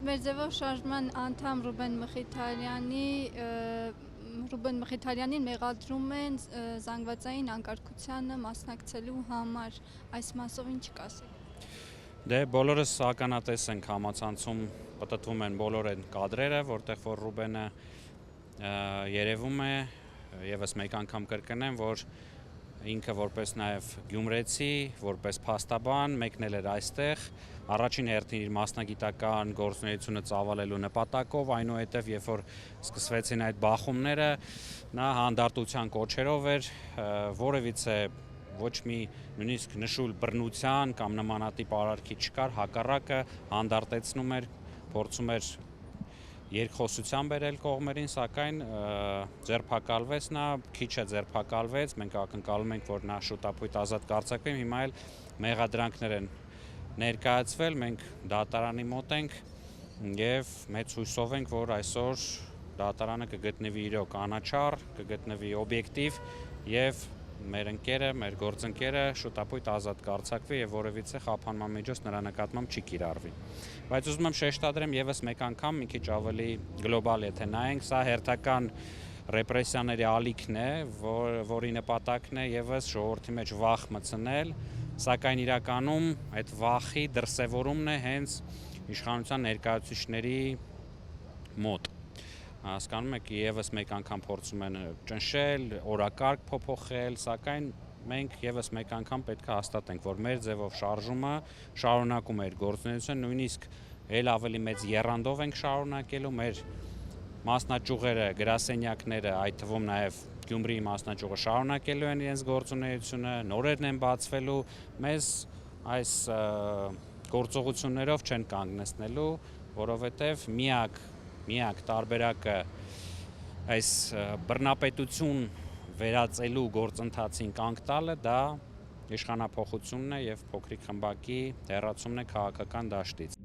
մեր ձևով շարժման անդամ Ռուբեն Մխիթարյանին մեղադրում են զանգվածային անկարգությանը մասնակցելու համար, այս մասով ինչ կասեք։ Դե բոլորս ականատես ենք համացանցում պտտվում են բոլոր այն կադրերը, որտեղ որ Ռուբենը երևում է, եւս մեկ անգամ կրկնեմ, որ ինքը որպես նաև գյումրեցի, որպես փաստաբան մեկնել էր այստեղ, առաջին հերթին իր մասնագիտական գործունեությունը ծավալելու նպատակով, այնուհետև երբ որ սկսվեցին այդ բախումները, նա հանդարտության կոչերով էր, որևիցե ոչ մի նույնիսկ նշույլ բռնության կամ նմանատիպ արարքի չկար, հակառակը հանդարտեցնում էր, փորձում էր երկխոսության բերել կողմերին, սակայն ձերբակալվեց նա, քիչ է ձերբակալվեց, մենք ակնկալում ենք, որ նա շուտապույտ ազատ կարձակվի, հիմա էլ մեղադրանքներ են ներկայացվել, մենք դատարանի մոտ ենք եւ մեծ հույսով ենք, որ այսօր դատարանը կգտնվի իրոք անաչառ, կգտնվի օբյեկտիվ եւ մեր ընկերը, մեր գործընկերը շուտապույտ ազատ կարձակվի եւ որևիցե խափանման միջոց նրա նկատմամբ չի կիրառվի։ Բայց ուզում եմ շեշտադրեմ եւս մեկ անգամ մի քիչ ավելի գլոբալ եթե նայենք, սա հերթական ռեպրեսիաների ալիքն է, որի նպատակն է եւս ժողովրդի մեջ վախ մտցնել, սակայն իրականում այդ վախի դրսևորումն է հենց իշխանության ներկայացուցիչների մոտ։ Հասկանում եք, եւս մեկ անգամ փորձում են ճնշել, օրակարգ փոփոխել, սակայն մենք եւս մեկ անգամ պետք է հաստատենք, որ մեր ձևով շարժումը շարունակում է իր գործունեությունը, նույնիսկ ել ավելի մեծ եռանդով ենք շարունակելու մեր մասնաճյուղերը, գրասենյակները, այդ թվում նաեւ Գյումրիի մասնաճյուղը շարունակելու են իրենց գործունեությունը, նորերն են բացվելու, մեզ այս գործողություններով չեն կանգնեցնելու, որովհետեւ միակ տարբերակը այս բռնապետություն վերածելու գործընթացին կանգ տալը դա իշխանափոխությունն է եւ փոքրիկ խմբակի հեռացումն է քաղաքական դաշտից։